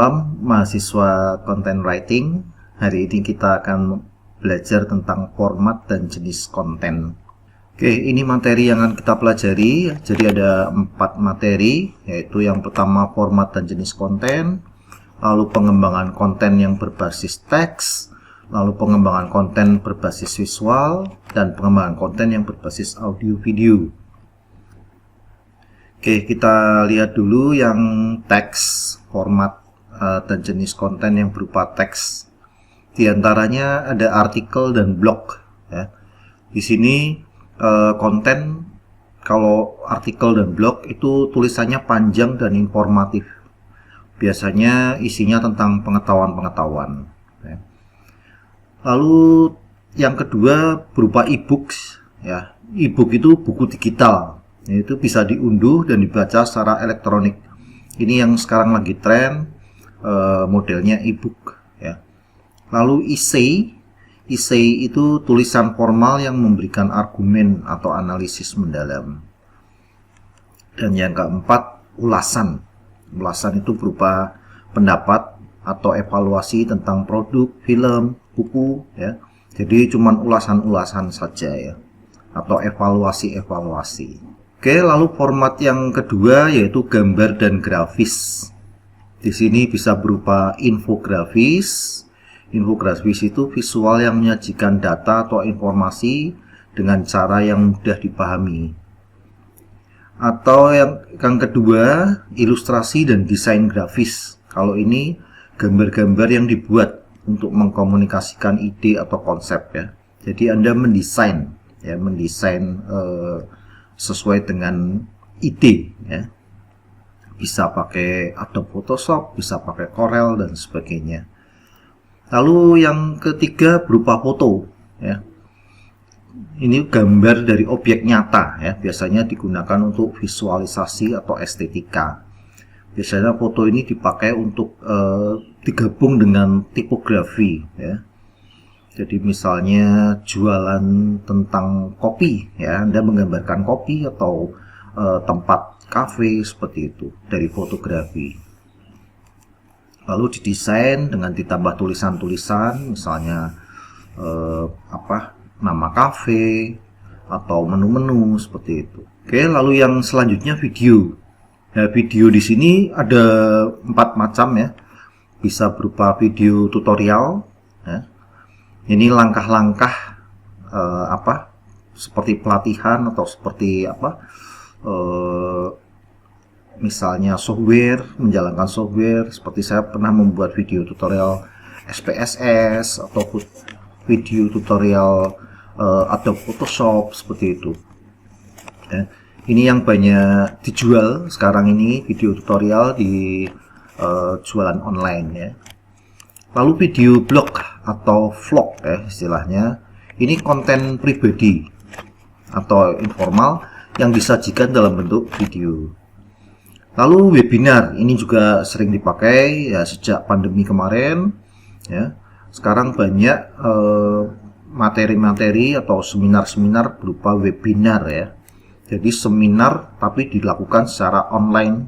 malam mahasiswa content writing. Hari ini kita akan belajar tentang format dan jenis konten. Oke, ini materi yang akan kita pelajari. Jadi ada 4 materi, yaitu yang pertama format dan jenis konten, lalu pengembangan konten yang berbasis teks, lalu pengembangan konten berbasis visual, dan pengembangan konten yang berbasis audio video. Oke, kita lihat dulu yang teks, format dan jenis konten yang berupa teks. Di antaranya ada artikel dan blog. Ya. Di sini konten, kalau artikel dan blog itu tulisannya panjang dan informatif. Biasanya isinya tentang pengetahuan-pengetahuan. Ya. Lalu yang kedua berupa e-books. Ya. E-book itu buku digital. Itu bisa diunduh dan dibaca secara elektronik. Ini yang sekarang lagi tren, modelnya e-book. Ya. Lalu essay itu tulisan formal yang memberikan argumen atau analisis mendalam. Dan yang keempat, ulasan. Ulasan itu berupa pendapat atau evaluasi tentang produk, film, buku. Ya. Jadi cuman ulasan-ulasan saja ya, atau evaluasi-evaluasi. Oke, lalu format yang kedua yaitu gambar dan grafis. Di sini bisa berupa infografis. Infografis itu visual yang menyajikan data atau informasi dengan cara yang mudah dipahami. Atau yang kedua, ilustrasi dan desain grafis. Kalau ini gambar-gambar yang dibuat untuk mengkomunikasikan ide atau konsep ya. Jadi Anda mendesain ya, sesuai dengan ide ya. Bisa pakai Adobe Photoshop, bisa pakai Corel dan sebagainya. Lalu yang ketiga berupa foto ya. Ini gambar dari objek nyata ya, biasanya digunakan untuk visualisasi atau estetika. Biasanya foto ini dipakai untuk digabung dengan tipografi ya. Jadi misalnya jualan tentang kopi ya, Anda menggambarkan kopi atau tempat kafe seperti itu dari fotografi. Lalu didesain dengan ditambah tulisan-tulisan, misalnya nama kafe atau menu-menu seperti itu. Oke, lalu yang selanjutnya video. Nah, video di sini ada 4 macam ya. Bisa berupa video tutorial ya. Ini langkah-langkah seperti pelatihan atau seperti misalnya software, menjalankan software. Seperti saya pernah membuat video tutorial SPSS atau video tutorial Adobe Photoshop seperti itu. Ya. Ini yang banyak dijual sekarang ini, video tutorial di jualan online ya. Lalu video blog atau vlog ya istilahnya. Ini konten pribadi atau informal yang disajikan dalam bentuk video. Lalu webinar, ini juga sering dipakai ya sejak pandemi kemarin ya. Sekarang banyak materi-materi atau seminar-seminar berupa webinar ya. Jadi seminar tapi dilakukan secara online.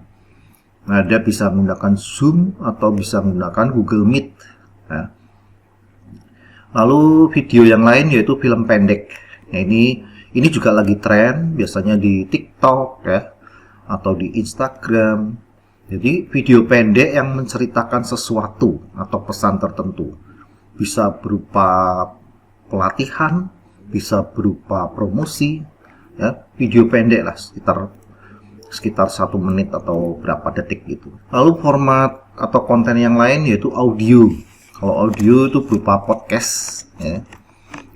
Nah, Anda bisa menggunakan Zoom atau bisa menggunakan Google Meet. Ya. Lalu video yang lain yaitu film pendek. Nah, ini juga lagi tren, biasanya di TikTok ya, atau di Instagram. Jadi video pendek yang menceritakan sesuatu atau pesan tertentu. Bisa berupa pelatihan, bisa berupa promosi. Ya, video pendek lah, sekitar 1 menit atau berapa detik gitu. Lalu format atau konten yang lain yaitu audio. Kalau audio itu berupa podcast ya.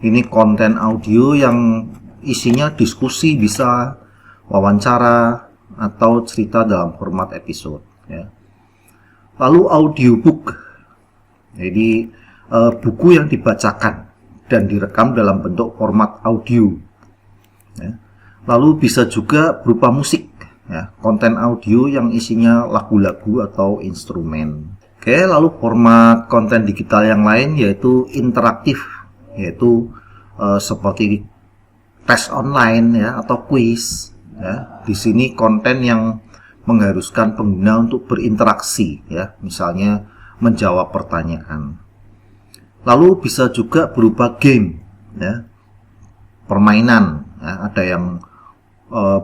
Ini konten audio yang isinya diskusi, bisa wawancara atau cerita dalam format episode ya. Lalu audiobook. Jadi buku yang dibacakan dan direkam dalam bentuk format audio ya. Lalu bisa juga berupa musik ya, konten audio yang isinya lagu-lagu atau instrumen. Oke, lalu format konten digital yang lain yaitu interaktif, yaitu seperti tes online ya atau quiz ya. Di sini konten yang mengharuskan pengguna untuk berinteraksi, ya, misalnya menjawab pertanyaan. Lalu bisa juga berupa game, ya, permainan, ya, ada yang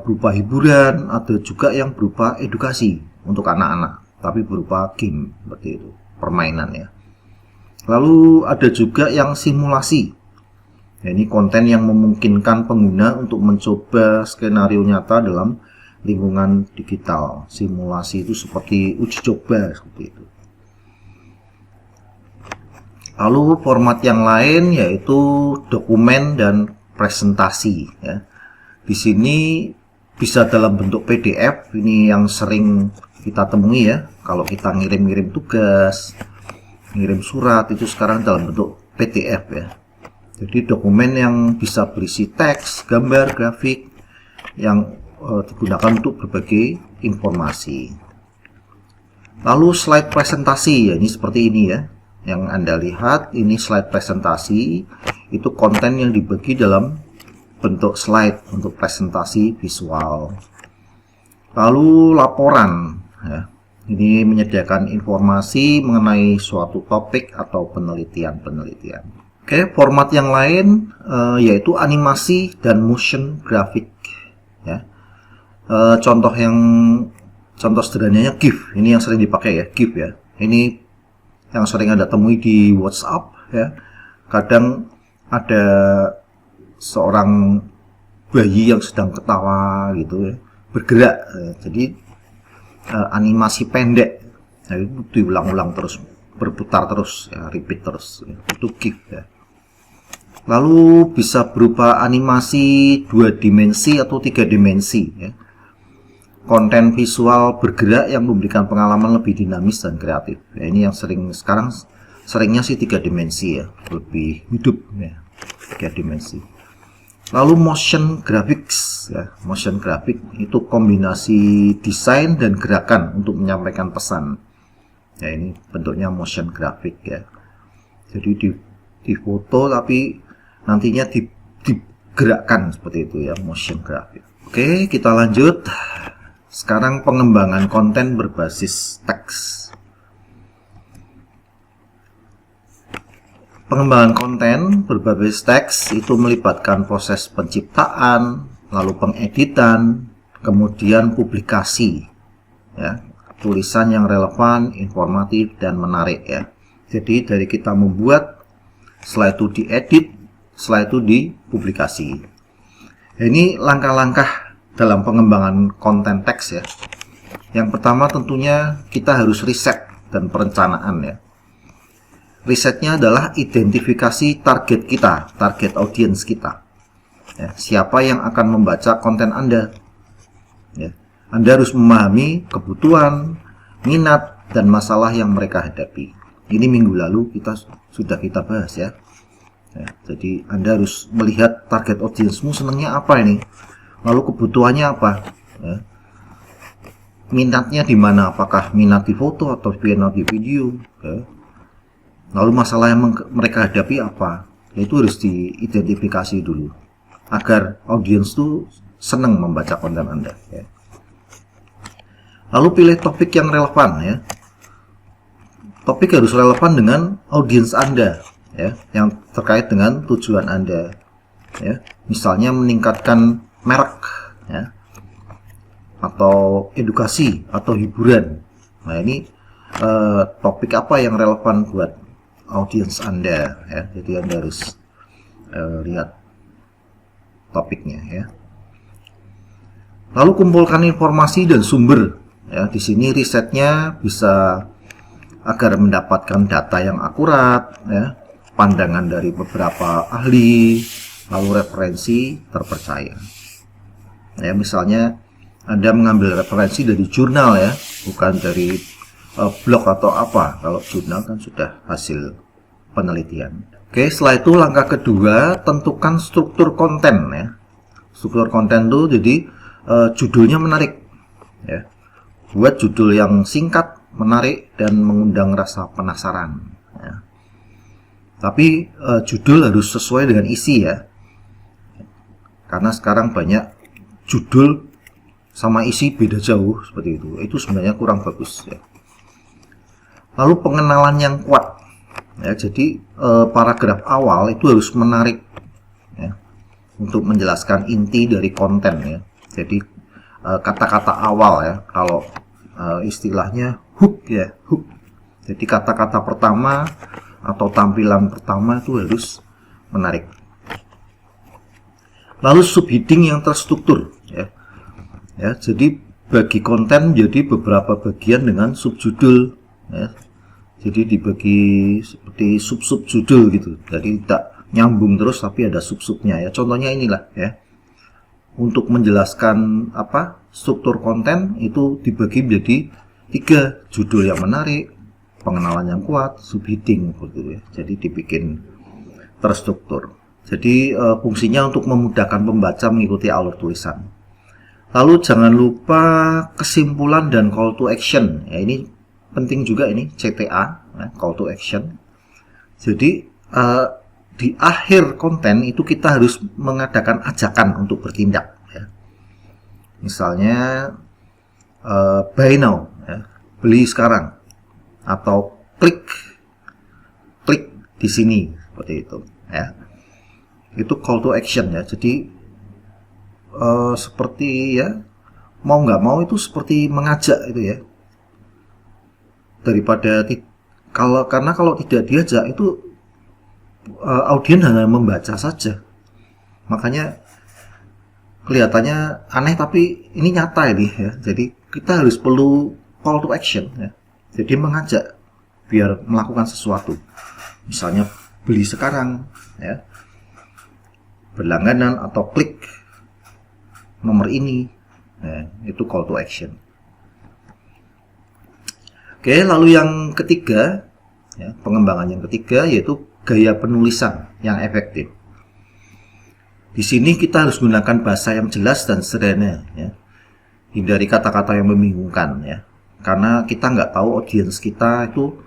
berupa hiburan, ada juga yang berupa edukasi untuk anak-anak, tapi berupa game seperti itu, permainan, ya. Lalu ada juga yang simulasi. Ya, ini konten yang memungkinkan pengguna untuk mencoba skenario nyata dalam lingkungan digital. Simulasi itu seperti uji coba seperti itu. Lalu format yang lain yaitu dokumen dan presentasi, ya. Di sini bisa dalam bentuk PDF, ini yang sering kita temui, ya. Kalau kita ngirim-ngirim tugas, ngirim surat, itu sekarang dalam bentuk PDF, ya. Jadi dokumen yang bisa berisi teks, gambar, grafik yang digunakan untuk berbagai informasi. Lalu slide presentasi, ya, ini seperti ini, ya. Yang Anda lihat ini slide presentasi, itu konten yang dibagi dalam bentuk slide untuk presentasi visual. Lalu laporan, ya. Ini menyediakan informasi mengenai suatu topik atau penelitian. Oke, format yang lain yaitu animasi dan motion graphic, ya. Contoh sederhananya GIF, ini yang sering dipakai, ya, GIF, ya. Ini yang sering Anda temui di WhatsApp, ya. Kadang ada seorang bayi yang sedang ketawa gitu, ya, bergerak, ya. Jadi animasi pendek, ya, itu diulang-ulang terus, berputar terus, ya, repeat terus, ya. Itu GIF, ya. Lalu bisa berupa animasi 2 dimensi atau 3 dimensi, ya. Konten visual bergerak yang memberikan pengalaman lebih dinamis dan kreatif, ya. Ini yang seringnya sih 3 dimensi, ya, lebih hidup, ya, 3 dimensi. Lalu motion graphics, ya. Motion graphic itu kombinasi desain dan gerakan untuk menyampaikan pesan, ya. Ini bentuknya motion graphic, ya. Jadi di foto tapi nantinya digerakkan seperti itu, ya, motion graphic. Oke, kita lanjut. Sekarang pengembangan konten berbasis teks. Pengembangan konten berbasis teks itu melibatkan proses penciptaan, lalu pengeditan, kemudian publikasi, ya, tulisan yang relevan, informatif, dan menarik, ya. Jadi dari kita membuat, setelah itu diedit, setelah itu dipublikasi. Ini langkah-langkah dalam pengembangan konten teks, ya. Yang pertama tentunya kita harus riset dan perencanaan, ya. Risetnya adalah identifikasi target kita, target audiens kita, ya. Siapa yang akan membaca konten Anda, ya. Anda harus memahami kebutuhan, minat, dan masalah yang mereka hadapi. Ini minggu lalu sudah kita bahas, ya. Ya, jadi Anda harus melihat target audiensmu senangnya apa ini, lalu kebutuhannya apa, ya. Minatnya di mana, apakah minat di foto atau minat di video, ya. Lalu masalah yang mereka hadapi apa, itu harus diidentifikasi dulu agar audiens itu senang membaca konten Anda, ya. Lalu pilih topik yang relevan, ya. Topik harus relevan dengan audiens Anda, ya, yang terkait dengan tujuan Anda, ya. Misalnya meningkatkan merek, ya, atau edukasi atau hiburan. Nah, ini topik apa yang relevan buat audiens Anda, ya. Jadi Anda harus lihat topiknya, ya. Lalu kumpulkan informasi dan sumber, ya. Di sini risetnya bisa agar mendapatkan data yang akurat, ya, pandangan dari beberapa ahli, lalu referensi terpercaya. Ya, misalnya Anda mengambil referensi dari jurnal, ya, bukan dari blog atau apa. Kalau jurnal kan sudah hasil penelitian. Oke, setelah itu langkah kedua, tentukan struktur konten, ya. Struktur konten itu jadi judulnya menarik, ya. Buat judul yang singkat, menarik, dan mengundang rasa penasaran, ya. Tapi judul harus sesuai dengan isi, ya. Karena sekarang banyak judul sama isi beda jauh seperti itu sebenarnya kurang bagus ya. Lalu pengenalan yang kuat ya, jadi paragraf awal itu harus menarik ya, untuk menjelaskan inti dari konten ya. Jadi kata-kata awal ya, kalau istilahnya hook ya, hook. Jadi kata-kata pertama atau tampilan pertama itu harus menarik. Lalu subheading yang terstruktur ya. Ya, jadi bagi konten jadi beberapa bagian dengan subjudul ya. Jadi dibagi seperti sub-sub judul gitu. Jadi tidak nyambung terus tapi ada sub-subnya ya. Contohnya inilah ya. Untuk menjelaskan struktur konten itu dibagi menjadi 3, judul yang menarik, pengenalan yang kuat, subheading gitu ya. Jadi dibikin terstruktur. Jadi fungsinya untuk memudahkan pembaca mengikuti alur tulisan. Lalu jangan lupa kesimpulan dan call to action. Ya, ini penting juga ini CTA, ya, call to action. Jadi di akhir konten itu kita harus mengadakan ajakan untuk bertindak. Ya. Misalnya buy now, ya, beli sekarang, atau klik di sini seperti itu. Ya. Itu call to action ya. Jadi seperti ya mau nggak mau itu seperti mengajak itu ya, daripada karena kalau tidak diajak itu audiens hanya membaca saja, makanya kelihatannya aneh tapi ini nyata ini ya. Jadi kita harus perlu call to action ya, jadi mengajak biar melakukan sesuatu, misalnya beli sekarang ya, berlangganan, atau klik nomor ini ya, itu call to action. Oke, lalu yang ketiga ya, pengembangan yang ketiga yaitu gaya penulisan yang efektif. Di sini kita harus gunakan bahasa yang jelas dan sederhana ya. Hindari kata-kata yang membingungkan ya, karena kita nggak tahu audiens kita itu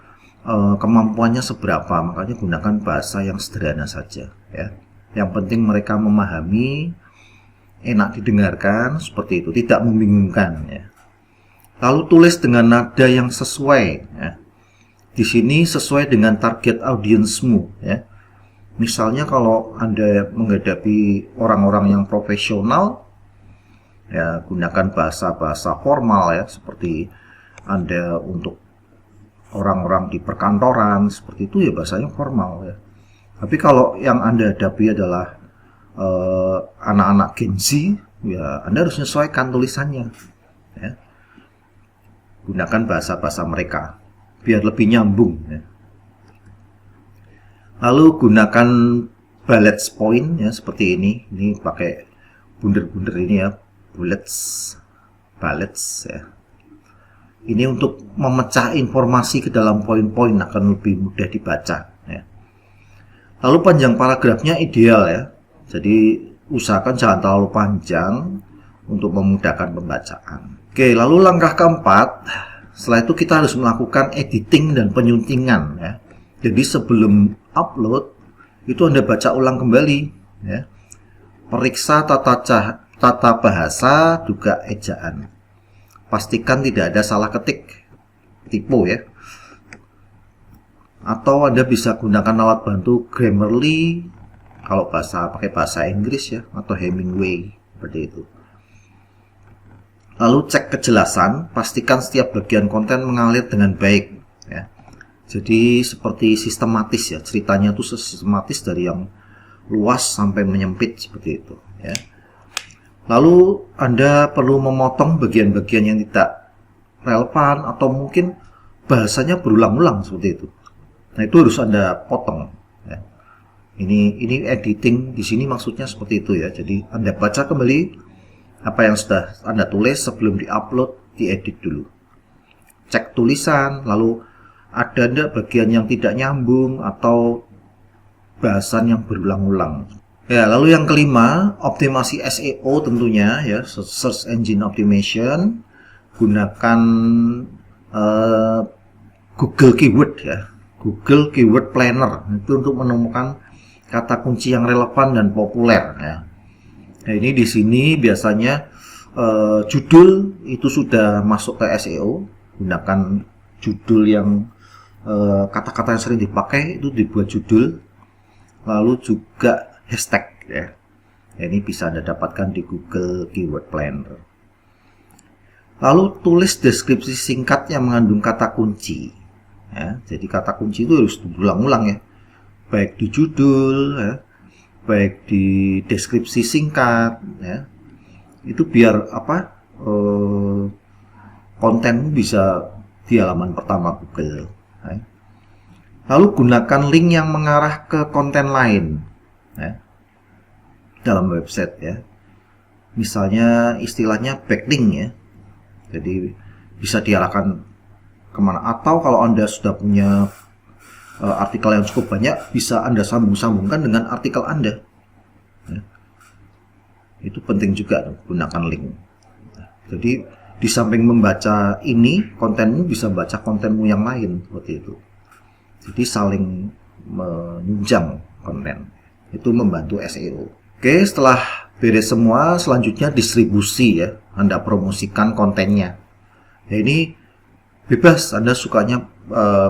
kemampuannya seberapa, makanya gunakan bahasa yang sederhana saja ya. Yang penting mereka memahami, enak didengarkan, seperti itu, tidak membingungkan ya. Lalu tulis dengan nada yang sesuai ya. Di sini sesuai dengan target audiensmu ya. Misalnya kalau Anda menghadapi orang-orang yang profesional ya, gunakan bahasa-bahasa formal ya, seperti Anda untuk orang-orang di perkantoran seperti itu ya, bahasanya formal ya. Tapi kalau yang Anda hadapi adalah anak-anak Gen Z ya, Anda harus menyesuaikan tulisannya ya. Gunakan bahasa-bahasa mereka biar lebih nyambung ya. Lalu gunakan bullets point ya, seperti ini pakai bunder-bunder ini ya, bullets ya. Ini untuk memecah informasi ke dalam poin-poin akan lebih mudah dibaca ya. Lalu panjang paragrafnya ideal ya. Jadi usahakan jangan terlalu panjang untuk memudahkan pembacaan. Oke, lalu langkah keempat, setelah itu kita harus melakukan editing dan penyuntingan ya. Jadi sebelum upload itu Anda baca ulang kembali ya. Periksa tata bahasa juga ejaan. Pastikan tidak ada salah ketik, typo ya. Atau Anda bisa gunakan alat bantu Grammarly kalau pakai bahasa Inggris ya, atau Hemingway seperti itu. Lalu cek kejelasan, pastikan setiap bagian konten mengalir dengan baik ya. Jadi seperti sistematis ya, ceritanya itu sistematis dari yang luas sampai menyempit seperti itu ya. Lalu Anda perlu memotong bagian-bagian yang tidak relevan atau mungkin bahasanya berulang-ulang seperti itu. Nah, itu harus Anda potong ya. Ini editing di sini maksudnya seperti itu ya. Jadi Anda baca kembali apa yang sudah Anda tulis sebelum diupload, diedit dulu. Cek tulisan, lalu ada enggak bagian yang tidak nyambung atau bahasan yang berulang-ulang. Ya, lalu yang kelima, optimasi SEO tentunya ya, search engine optimization. Gunakan Google Keyword ya. Google Keyword Planner itu untuk menemukan kata kunci yang relevan dan populer ya. Nah, ini di sini biasanya Judul itu sudah masuk ke SEO, gunakan judul yang kata-kata yang sering dipakai itu dibuat judul, lalu juga hashtag ya. Ini bisa Anda dapatkan di Google Keyword Planner. Lalu tulis deskripsi singkat yang mengandung kata kunci ya. Jadi kata kunci itu harus diulang-ulang ya, baik di judul ya, baik di deskripsi singkat ya. Itu biar kontenmu bisa di halaman pertama Google ya. Lalu gunakan link yang mengarah ke konten lain ya, dalam website ya. Misalnya istilahnya backlink ya. Jadi bisa diarahkan kemana, atau kalau Anda sudah punya artikel yang cukup banyak, bisa Anda sambung-sambungkan dengan artikel Anda ya. Itu penting juga gunakan link. Jadi di samping membaca ini kontenmu, bisa baca kontenmu yang lain seperti itu. Jadi saling menunjang konten, itu membantu SEO. Oke, setelah beres semua, selanjutnya distribusi ya. Anda promosikan kontennya. Ya, ini bebas Anda sukanya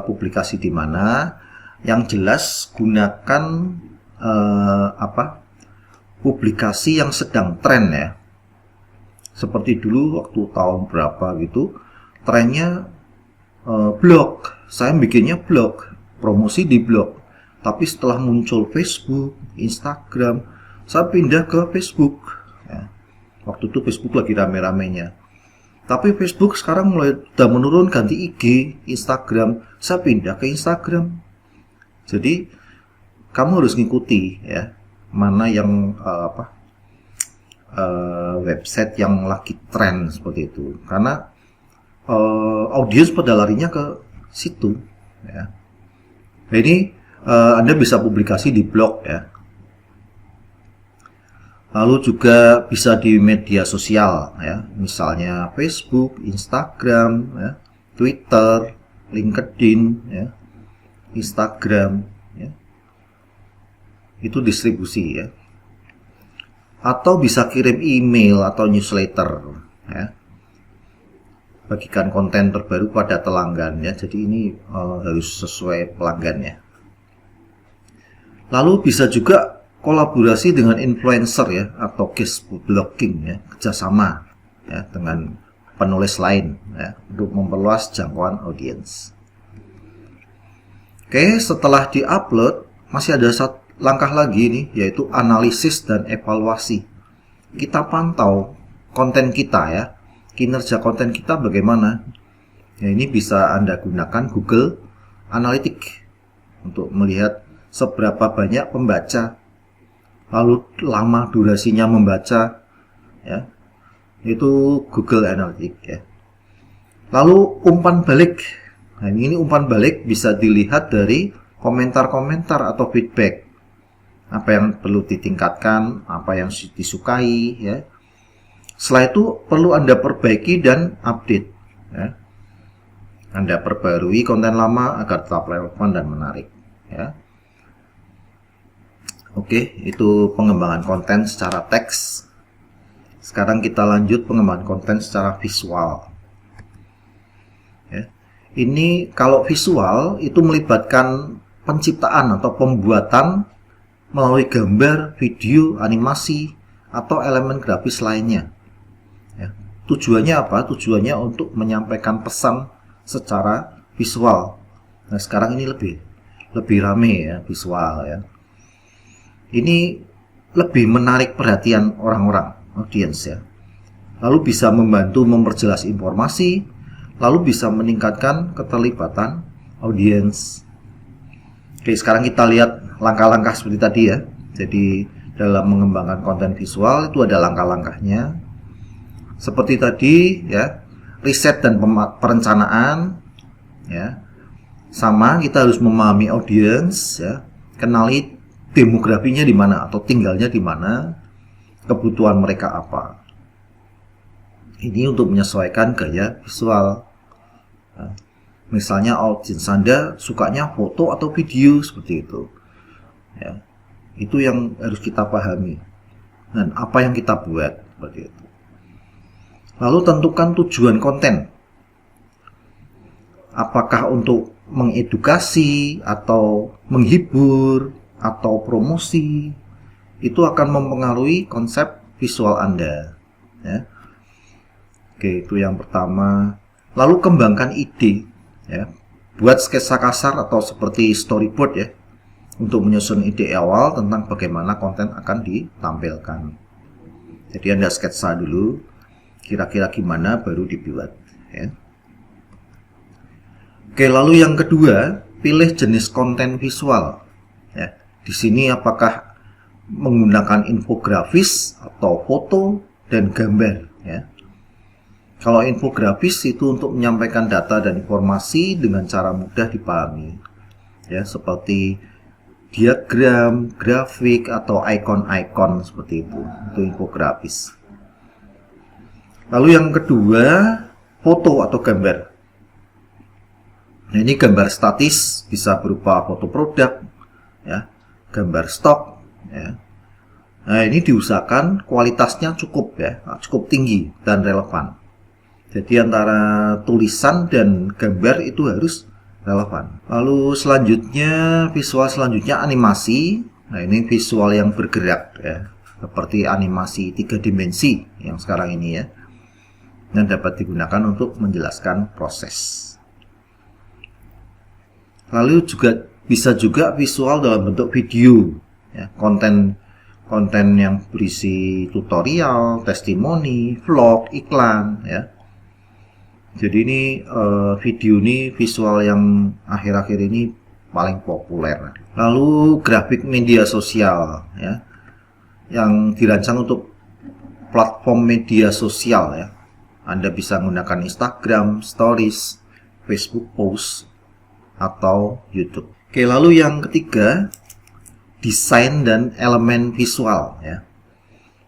publikasi di mana. Yang jelas gunakan publikasi yang sedang tren ya. Seperti dulu waktu tahun berapa gitu, trennya blog. Saya bikinnya blog, promosi di blog. Tapi setelah muncul Facebook, Instagram, saya pindah ke Facebook ya. Waktu itu Facebook lagi rame-ramenya. Tapi Facebook sekarang mulai udah menurun, ganti IG, Instagram. Saya pindah ke Instagram. Jadi kamu harus ngikuti ya, mana yang website yang lagi tren seperti itu. Karena audiens pada larinya ke situ ya. Nah, ini Anda bisa publikasi di blog ya. Lalu juga bisa di media sosial ya, misalnya Facebook, Instagram ya, Twitter, LinkedIn ya, Instagram ya. Itu distribusi ya. Atau bisa kirim email atau newsletter ya. Bagikan konten terbaru pada pelanggan ya. Jadi ini harus sesuai pelanggannya. Lalu bisa juga kolaborasi dengan influencer ya, atau guest blogging ya, kerjasama ya dengan penulis lain ya, untuk memperluas jangkauan audiens. Oke, setelah diupload masih ada satu langkah lagi nih, yaitu analisis dan evaluasi. Kita pantau konten kita ya, kinerja konten kita bagaimana. Ya, ini bisa Anda gunakan Google Analytics untuk melihat seberapa banyak pembaca, lalu lama durasinya membaca ya, itu Google Analytics ya. Lalu umpan balik. Nah, ini umpan balik bisa dilihat dari komentar-komentar atau feedback. Apa yang perlu ditingkatkan, apa yang disukai ya. Setelah itu perlu Anda perbaiki dan update ya. Anda perbarui konten lama agar tetap relevan dan menarik ya. Oke, itu pengembangan konten secara teks. Sekarang kita lanjut pengembangan konten secara visual. Ya. Ini kalau visual itu melibatkan penciptaan atau pembuatan melalui gambar, video, animasi, atau elemen grafis lainnya. Ya. Tujuannya apa? Tujuannya untuk menyampaikan pesan secara visual. Nah, sekarang ini lebih rame ya visual ya. Ini lebih menarik perhatian orang-orang, audiens ya. Lalu bisa membantu memperjelas informasi, lalu bisa meningkatkan keterlibatan audiens. Oke, sekarang kita lihat langkah-langkah seperti tadi ya. Jadi dalam mengembangkan konten visual itu ada langkah-langkahnya. Seperti tadi ya, riset dan perencanaan ya. Sama, kita harus memahami audiens ya, kenali demografinya di mana atau tinggalnya di mana, kebutuhan mereka apa. Ini untuk menyesuaikan gaya visual. Nah, misalnya audiens Anda sukanya foto atau video seperti itu. Ya, itu yang harus kita pahami. Dan apa yang kita buat seperti itu. Lalu tentukan tujuan konten. Apakah untuk mengedukasi atau menghibur atau promosi? Itu akan mempengaruhi konsep visual Anda, ya. Oke, itu yang pertama. Lalu kembangkan ide, ya. Buat sketsa kasar atau seperti storyboard, ya, untuk menyusun ide awal tentang bagaimana konten akan ditampilkan. Jadi Anda sketsa dulu, kira-kira gimana baru dibuat, ya. Oke, lalu yang kedua, pilih jenis konten visual, ya. Di sini apakah menggunakan infografis atau foto dan gambar, ya. Kalau infografis itu untuk menyampaikan data dan informasi dengan cara mudah dipahami, ya, seperti diagram, grafik, atau ikon-ikon seperti itu infografis. Lalu yang kedua, foto atau gambar. Nah, ini gambar statis, bisa berupa foto produk, ya, gambar stok, ya. Nah, ini diusahakan kualitasnya cukup, ya, cukup tinggi dan relevan. Jadi antara tulisan dan gambar itu harus relevan. Lalu selanjutnya, visual selanjutnya animasi. Nah, ini visual yang bergerak, ya, seperti animasi 3 dimensi yang sekarang ini, ya, dan dapat digunakan untuk menjelaskan proses. Lalu juga bisa juga visual dalam bentuk video, ya, konten yang berisi tutorial, testimoni, vlog, iklan, ya. Jadi ini video ini visual yang akhir-akhir ini paling populer. Lalu grafik media sosial, ya, yang dirancang untuk platform media sosial, ya. Anda bisa menggunakan Instagram, Stories, Facebook Post, atau YouTube. Oke, lalu yang ketiga, desain dan elemen visual, ya.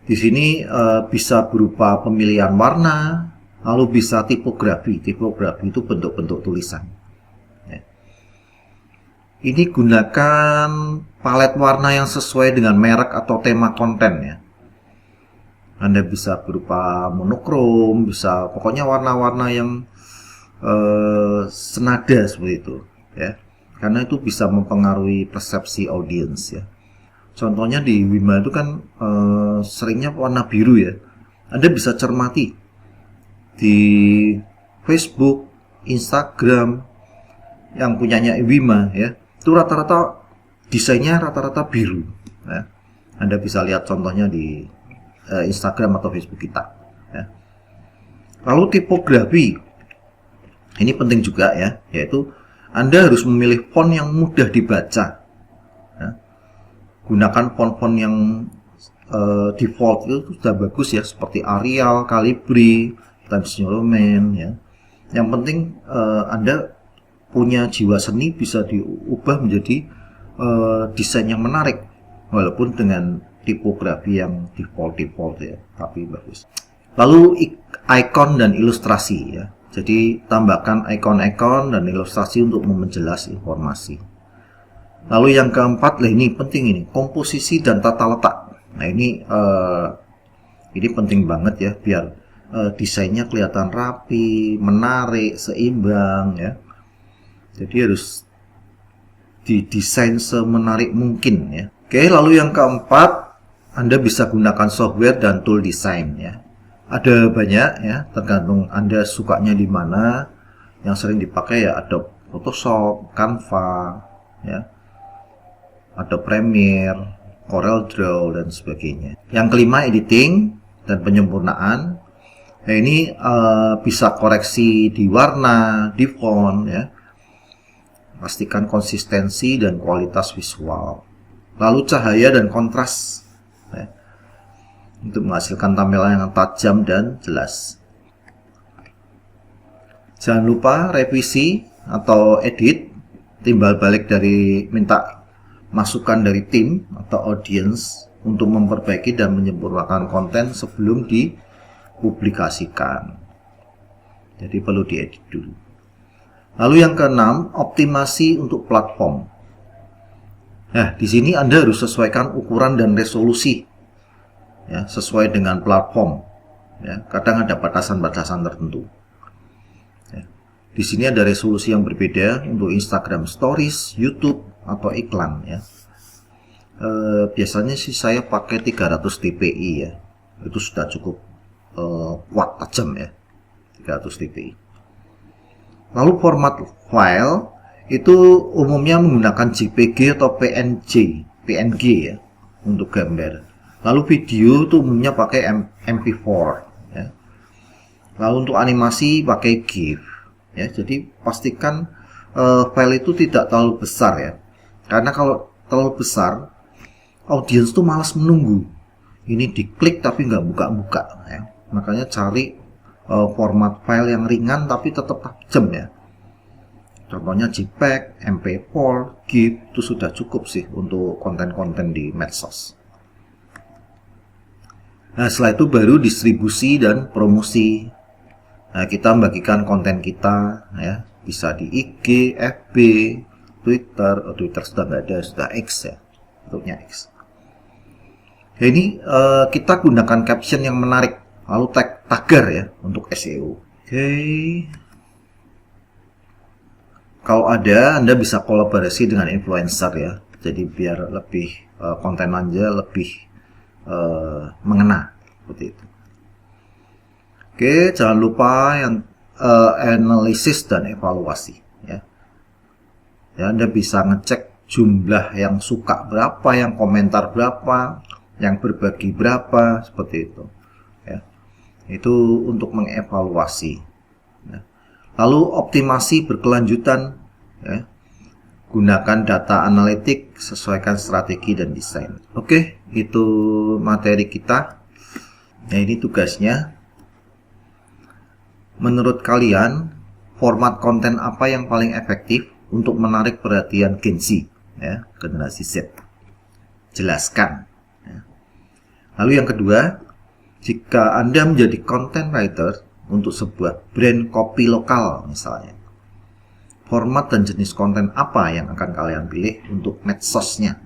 Di sini bisa berupa pemilihan warna, lalu bisa tipografi. Tipografi itu bentuk-bentuk tulisan, ya. Ini gunakan palet warna yang sesuai dengan merek atau tema konten, ya. Anda bisa berupa monokrom, bisa pokoknya warna-warna yang senada seperti itu, ya. Karena itu bisa mempengaruhi persepsi audiens, ya. Contohnya di Wima itu kan seringnya warna biru, ya. Anda bisa cermati di Facebook, Instagram yang punyanya Wima, ya, itu rata-rata desainnya rata-rata biru, ya. Anda bisa lihat contohnya di Instagram atau Facebook kita, ya. Lalu tipografi, ini penting juga, ya, yaitu Anda harus memilih font yang mudah dibaca, ya. Gunakan font-font yang default itu sudah bagus, ya, seperti Arial, Calibri, Times New Roman, ya. Yang penting Anda punya jiwa seni, bisa diubah menjadi desain yang menarik walaupun dengan tipografi yang default, ya, tapi bagus. Lalu ikon dan ilustrasi, ya. Jadi tambahkan ikon-ikon dan ilustrasi untuk memperjelas informasi. Lalu yang keempat, ini penting, ini komposisi dan tata letak. Nah, ini penting banget, ya, biar desainnya kelihatan rapi, menarik, seimbang, ya. Jadi harus didesain semenarik mungkin, ya. Oke, lalu yang keempat, Anda bisa gunakan software dan tool desain, ya. Ada banyak, ya, tergantung Anda sukanya di mana. Yang sering dipakai, ya, Adobe Photoshop, Canva, ya, Adobe Premiere, Corel Draw, dan sebagainya. Yang kelima, editing dan penyempurnaan. Nah, ini bisa koreksi di warna, di font, ya. Pastikan konsistensi dan kualitas visual. Lalu cahaya dan kontras, ya, untuk menghasilkan tampilan yang tajam dan jelas. Jangan lupa revisi atau edit, timbal balik dari minta masukan dari tim atau audience untuk memperbaiki dan menyempurnakan konten sebelum dipublikasikan. Jadi perlu diedit dulu. Lalu yang keenam, optimasi untuk platform. Nah, di sini Anda harus sesuaikan ukuran dan resolusi, ya, sesuai dengan platform. Ya, kadang ada batasan-batasan tertentu. Ya. Di sini ada resolusi yang berbeda untuk Instagram Stories, YouTube, atau iklan. Ya. Biasanya sih saya pakai 300 dpi ya, itu sudah cukup kuat, tajam ya, 300 dpi. Lalu format file itu umumnya menggunakan JPG atau PNG ya untuk gambar. Lalu video itu umumnya pakai MP4 ya. Lalu untuk animasi pakai GIF ya. Jadi pastikan file itu tidak terlalu besar ya, karena kalau terlalu besar audiens tuh malas menunggu. Ini diklik tapi nggak buka-buka ya. Makanya cari format file yang ringan tapi tetap tajam ya. Contohnya JPEG, MP4, GIF itu sudah cukup sih untuk konten-konten di medsos. Nah, setelah itu baru distribusi dan promosi. Nah, kita membagikan konten kita ya, bisa di IG, FB, Twitter. Twitter sudah nggak ada, sudah X ya, bentuknya X. Ya, ini kita gunakan caption yang menarik, lalu tagar ya untuk SEO. Oke. Kalau ada, Anda bisa kolaborasi dengan influencer ya. Jadi biar lebih konten Anda lebih mengena seperti itu. Oke, jangan lupa yang analisis dan evaluasi ya. Ya, Anda bisa ngecek jumlah yang suka berapa, yang komentar berapa, yang berbagi berapa, seperti itu ya. Itu untuk mengevaluasi ya. Lalu optimasi berkelanjutan ya. Gunakan data analitik, sesuaikan strategi dan desain. Oke, itu materi kita. Nah, ini tugasnya. Menurut kalian, format konten apa yang paling efektif untuk menarik perhatian Gen Z ya, generasi Z? Jelaskan ya. Lalu yang kedua, jika Anda menjadi content writer untuk sebuah brand kopi lokal misalnya, format dan jenis konten apa yang akan kalian pilih untuk medsosnya?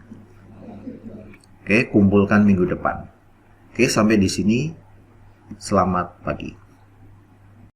Oke, kumpulkan minggu depan. Oke, sampai di sini. Selamat pagi.